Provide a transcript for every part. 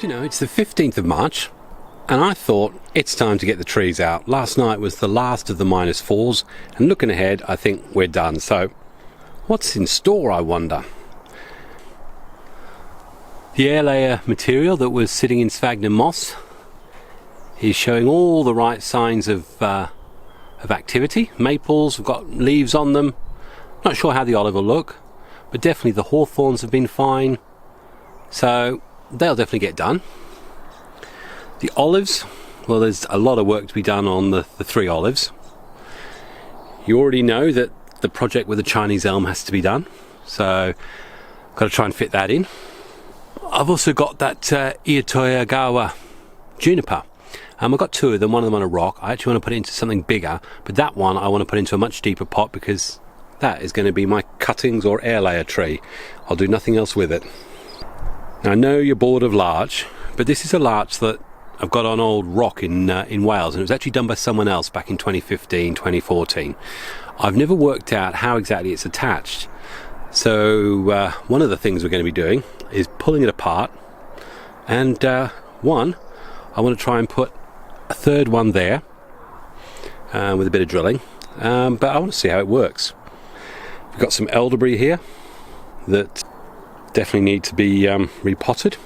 You know, it's the 15th of March, and I thought it's time to get the trees out. Last night was the last of the -4s, and looking ahead, I think we're done. So, what's in store, I wonder? The air layer material that was sitting in sphagnum moss is showing all the right signs of activity. Maples have got leaves on them. Not sure how the olive will look, but definitely the hawthorns have been fine. So they'll definitely get done. The olives, well, there's a lot of work to be done on the 3 olives. You already know that the project with the Chinese elm has to be done, so I've got to try and fit that in. I've also got that Itoyagawa juniper. I've got 2 of them, one of them on a rock. I actually want to put it into something bigger, but that one I want to put into a much deeper pot because that is going to be my cuttings or air layer tree. I'll do nothing else with it. Now, I know you're bored of larch, but this is a larch that I've got on old rock in Wales, and it was actually done by someone else back in 2015, 2014. I've never worked out how exactly it's attached. So one of the things we're going to be doing is pulling it apart, and I want to try and put a 3rd one there with a bit of drilling, but I want to see how it works. We've got some elderberry here that definitely need to be repotted.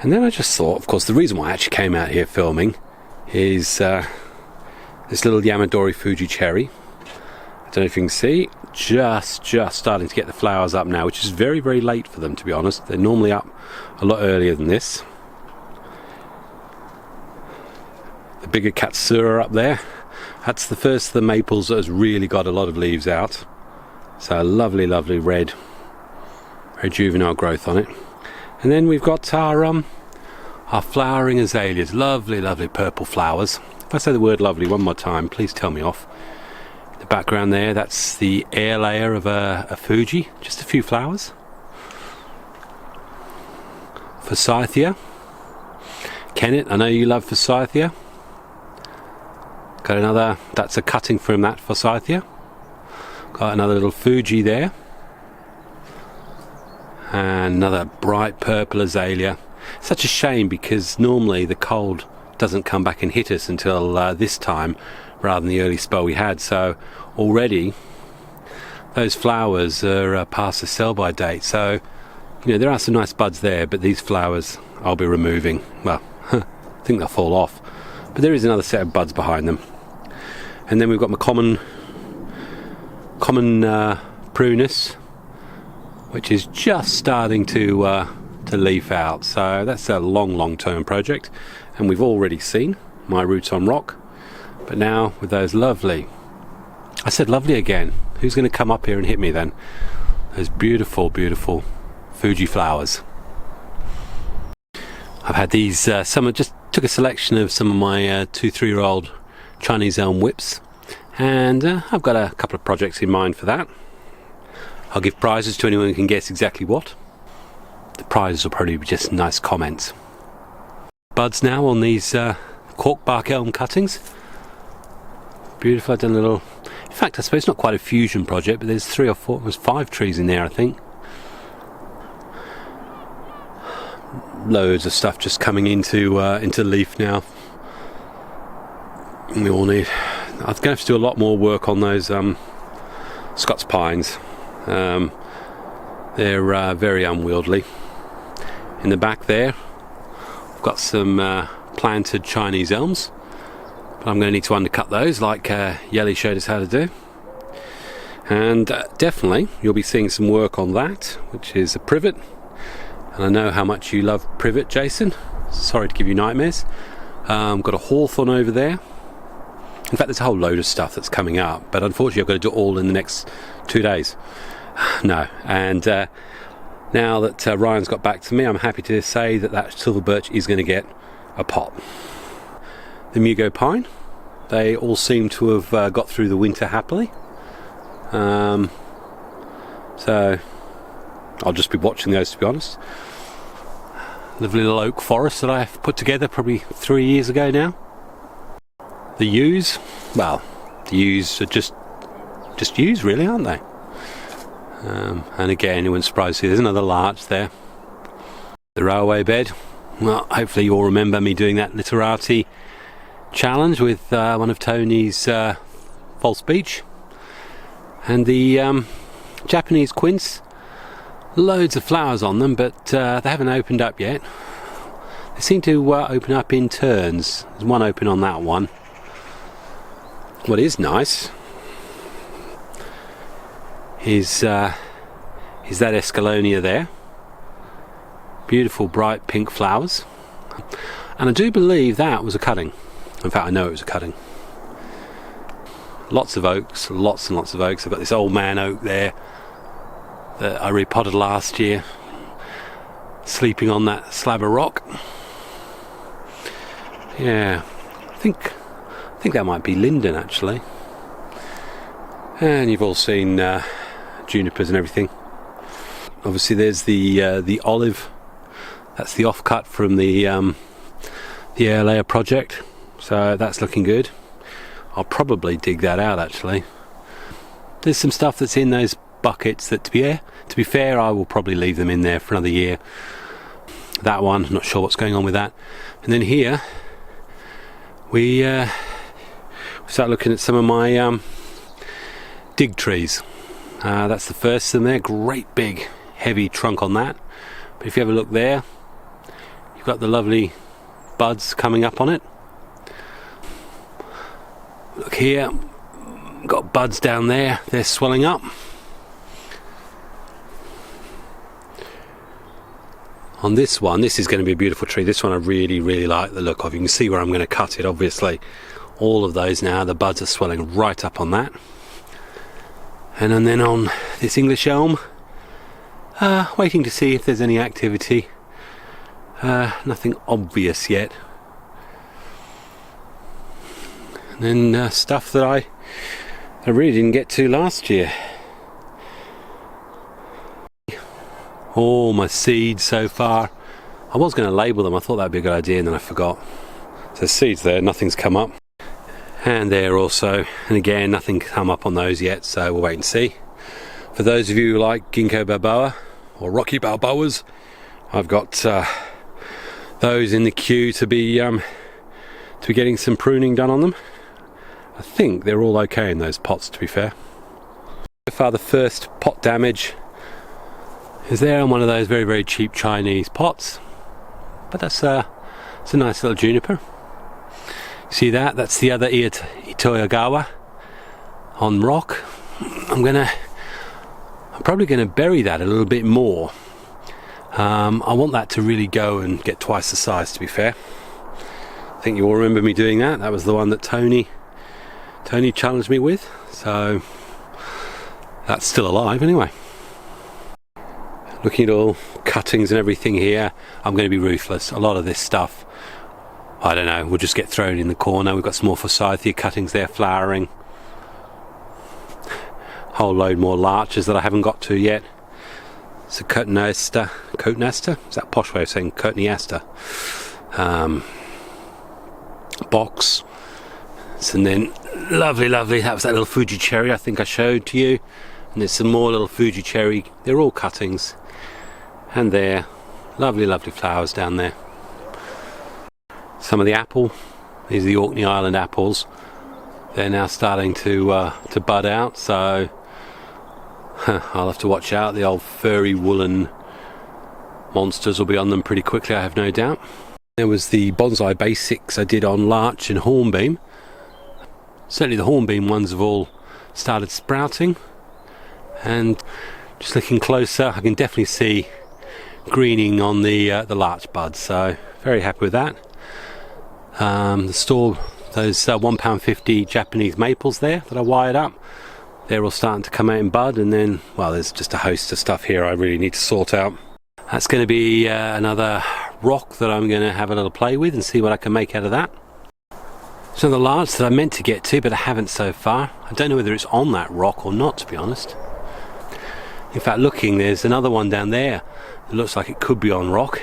And then I just thought, of course, the reason why I actually came out here filming is this little Yamadori Fuji cherry. I don't know if you can see, just starting to get the flowers up now, which is very, very late for them, to be honest. They're normally up a lot earlier than this. The bigger Katsura up there, that's the first of the maples that has really got a lot of leaves out. So lovely, lovely red juvenile growth on it. And then we've got our flowering azaleas, lovely, lovely purple flowers. If I say the word lovely one more time, please tell me off. The background there, that's the air layer of a Fuji, just a few flowers. Forsythia. Kenneth, I know you love Forsythia. Got another, that's a cutting from that Forsythia. Got another little Fuji there. And another bright purple azalea. Such a shame because normally the cold doesn't come back and hit us until this time rather than the early spell we had. So already those flowers are past the sell-by date. So, you know, there are some nice buds there, but these flowers I'll be removing. Well, I think they'll fall off. But there is another set of buds behind them. And then we've got my common prunus, which is just starting to leaf out. So that's a long-term project, and we've already seen my roots on rock. But now with those lovely, I said lovely again, who's going to come up here and hit me then? Those beautiful, beautiful Fuji flowers. I've had these, just took a selection of some of my 2-3-year-old Chinese elm whips, and I've got a couple of projects in mind for that. I'll give prizes to anyone who can guess exactly what. The prizes will probably be just nice comments. Buds now on these cork bark elm cuttings. Beautiful. I've done a little, in fact I suppose it's not quite a fusion project, but there's 3 or 4, there's 5 trees in there I think. Loads of stuff just coming into leaf now. We all need, I'm going to have to do a lot more work on those Scots pines. They're very unwieldy. In the back there I've got some planted Chinese elms, but I'm going to need to undercut those like Yelly showed us how to do. And definitely you'll be seeing some work on that, which is a privet. And I know how much you love privet, Jason. Sorry to give you nightmares. Got a hawthorn over there. In fact, there's a whole load of stuff that's coming up, but unfortunately I've got to do it all in the next 2 days. No, and now that Ryan's got back to me, I'm happy to say that silver birch is going to get a pot. The Mugo pine, they all seem to have got through the winter happily. So I'll just be watching those, to be honest. Lovely little oak forest that I've put together probably 3 years ago now. The yews, well, the yews are just yews really, aren't they? And again, it wouldn't surprise you, there's another larch there. The railway bed. Well, hopefully you all remember me doing that literati challenge with one of Tony's false beech. And the Japanese quince, loads of flowers on them, but they haven't opened up yet. They seem to open up in turns. There's one open on that one. What is nice is that Escallonia there. Beautiful bright pink flowers. And I do believe that was a cutting. In fact, I know it was a cutting. Lots of oaks, lots and lots of oaks. I've got this old man oak there that I repotted last year, sleeping on that slab of rock. Yeah, I think that might be linden actually. And you've all seen junipers and everything. Obviously, there's the olive. That's the offcut from the Azalea project. So that's looking good. I'll probably dig that out actually. There's some stuff that's in those buckets that, to be fair, I will probably leave them in there for another year. That one, not sure what's going on with that. And then here we start looking at some of my dig trees. That's the first of them there. Great big heavy trunk on that. But if you have a look there, you've got the lovely buds coming up on it. Look here, got buds down there, they're swelling up. On this one, this is going to be a beautiful tree. This one I really like the look of. You can see where I'm going to cut it, obviously. All of those now, the buds are swelling right up on that. And then on this English elm, waiting to see if there's any activity. Nothing obvious yet. And then stuff that I really didn't get to last year. All my seeds so far. I was going to label them. I thought that'd be a good idea, and then I forgot. So seeds there, nothing's come up. And there also, and again, nothing come up on those yet, so we'll wait and see. For those of you who like Ginkgo Balboa or Rocky Balboas, I've got those in the queue to be getting some pruning done on them. I think they're all okay in those pots, to be fair. So far, the first pot damage is there on one of those very cheap Chinese pots, but it's a nice little juniper. See that? That's the other Itoyagawa on rock. I'm probably gonna bury that a little bit more. I want that to really go and get twice the size, to be fair. I think you all remember me doing that. That was the one that Tony challenged me with, so that's still alive anyway. Looking at all cuttings and everything here, I'm going to be ruthless. A lot of this stuff, I don't know, we'll just get thrown in the corner. We've got some more forsythia cuttings there flowering. Whole load more larches that I haven't got to yet. So cotoneaster, is that posh way of saying cotoneaster? Box. And then lovely, that was that little Fuji cherry I think I showed to you. And there's some more little Fuji cherry. They're all cuttings. And there, lovely flowers down there. Some of the apple, these are the Orkney Island apples. They're now starting to bud out, so I'll have to watch out. The old furry woolen monsters will be on them pretty quickly, I have no doubt. There was the bonsai basics I did on larch and hornbeam. Certainly the hornbeam ones have all started sprouting, and just looking closer I can definitely see greening on the larch buds, so very happy with that. The store, those £1.50 Japanese maples there that I wired up, they're all starting to come out in bud, and then, well, there's just a host of stuff here I really need to sort out. That's going to be another rock that I'm going to have a little play with and see what I can make out of that. So the larch that I meant to get to, but I haven't so far. I don't know whether it's on that rock or not, to be honest. In fact, looking, there's another one down there. It looks like it could be on rock.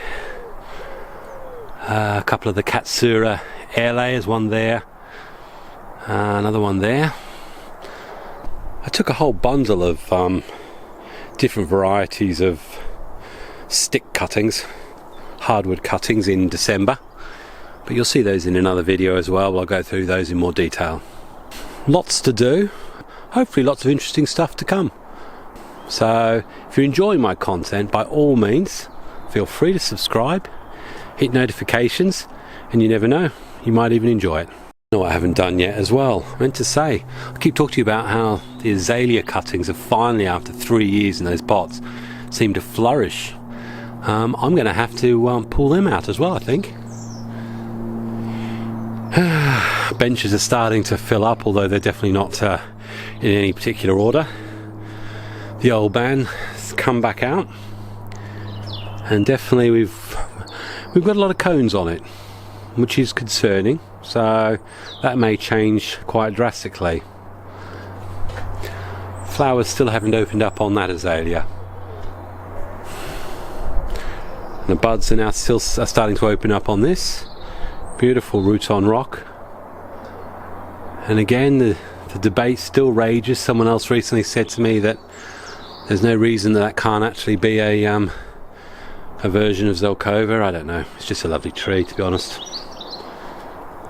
A couple of the Katsura air layers, one there, another one there. I took a whole bundle of different varieties of stick cuttings. hardwood cuttings in December, but you'll see those in another video as well. I'll go through those in more detail. Lots to do, hopefully lots of interesting stuff to come. So if you're enjoying my content, by all means feel free to subscribe, hit notifications, and you never know, you might even enjoy it. You know what I haven't done yet as well, I meant to say, I keep talking to you about how the azalea cuttings have finally, after 3 years in those pots, seem to flourish. I'm going to have to pull them out as well, I think. Benches are starting to fill up, although they're definitely not in any particular order. The old man has come back out, and definitely we've got a lot of cones on it, which is concerning, so that may change quite drastically. Flowers still haven't opened up on that azalea. And the buds are now still starting to open up on this. Beautiful roots on rock. And again, the debate still rages. Someone else recently said to me that there's no reason that can't actually be a version of Zelkova. I don't know. It's just a lovely tree, to be honest.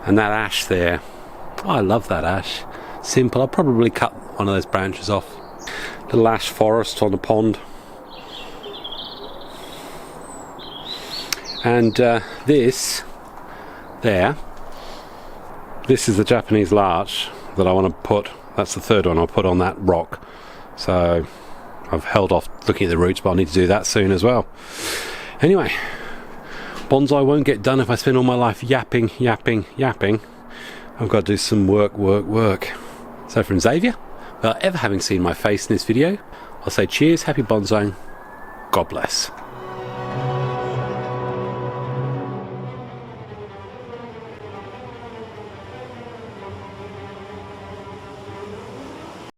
And that ash there, oh, I love that ash. Simple. I'll probably cut one of those branches off. Little ash forest on the pond. And this there, this is the Japanese larch that I want to put. That's the third one I'll put on that rock. So I've held off looking at the roots, but I'll need to do that soon as well. Anyway, bonsai won't get done if I spend all my life yapping. I've got to do some work. So from Xavier, without ever having seen my face in this video, I'll say cheers, happy bonsaiing, God bless.